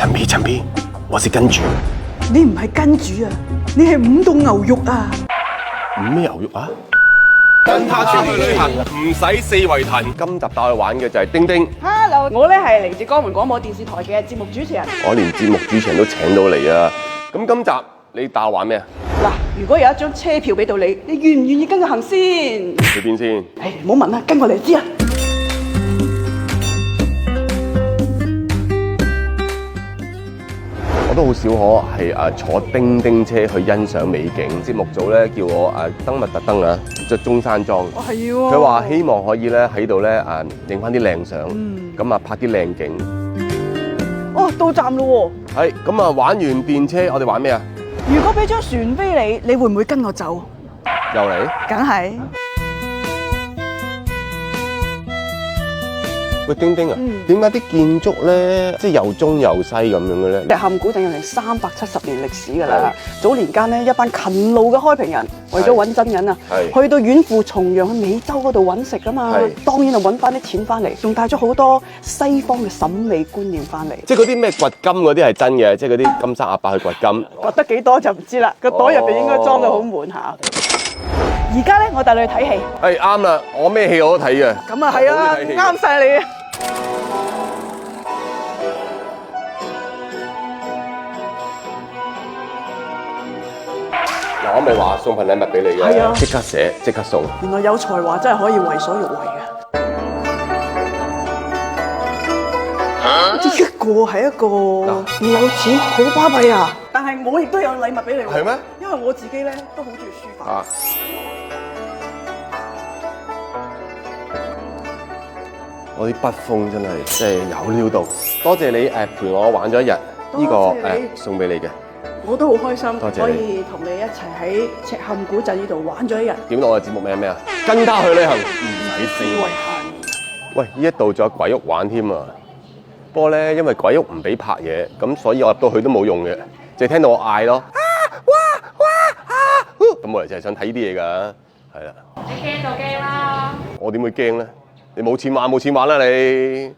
陳皮，我是跟住。你唔係跟住啊，你係五凍牛肉啊！五咩牛肉啊？跟他出去旅行，唔使四圍騰。今集帶我玩嘅就係丁丁， Hello，我咧係嚟自江門廣播電視台嘅節目主持人。我連節目主持人都請到嚟啊！咁今集你帶我玩咩啊？嗱，如果有一張車票俾到你，你願唔願意跟我行先？去邊先？唔好問啦，跟我嚟知啊！我都好少可係坐叮叮車去欣賞美景。節目組咧叫我登密特登啊，着中山裝。哦，係喎。佢話希望可以咧喺度咧影翻啲靚相，咁拍啲靚景。哦，到站咯喎！係咁玩完電車，我哋玩咩啊？如果俾張船飛你，你會唔會跟我走？又嚟？梗係。喂，丁丁啊，點解啲建築咧即係又中又西咁樣嘅咧？石陷古鎮有成370年歷史㗎啦。早年間咧，一班勤勞嘅開平人為咗揾真銀啊，去到遠赴重洋去美洲嗰度揾食㗎嘛。當然就揾翻啲錢翻嚟，仲帶咗好多西方嘅審美觀念翻嚟。即係嗰啲咩掘金嗰啲係真嘅，即係嗰啲金生阿伯去掘金。掘得幾多就唔知啦，個袋入邊應該裝到好滿下。而家咧，我帶你去睇戲。係啱啦，我咩戲我都睇嘅。咁啊係啊，啱晒你啊！嗱，我咪話送份禮物俾你嘅，係啊，即刻寫，即刻送。原來有才華真係可以為所欲為嘅。一個係一個，你有錢好巴閉啊！但係我亦都有禮物俾你喎。係咩？因為我自己咧都好中意書法。我啲筆鋒真係有料到，多謝你陪我玩咗一日，呢個送俾你嘅。我都好開心，多謝你可以同你一齊喺赤坎古鎮呢度玩咗一日。點到我嘅節目名係咩啊？跟他去旅行，唔使四圍行。喂，呢一度仲有鬼屋玩添啊！不過咧，因為鬼屋唔俾拍嘢，咁所以我入到去都冇用嘅，淨係聽到我嗌咯。咁我哋就係想睇呢啲嘢㗎，係啦。你驚就驚啦！我點會驚咧？你冇錢玩冇錢玩啦你！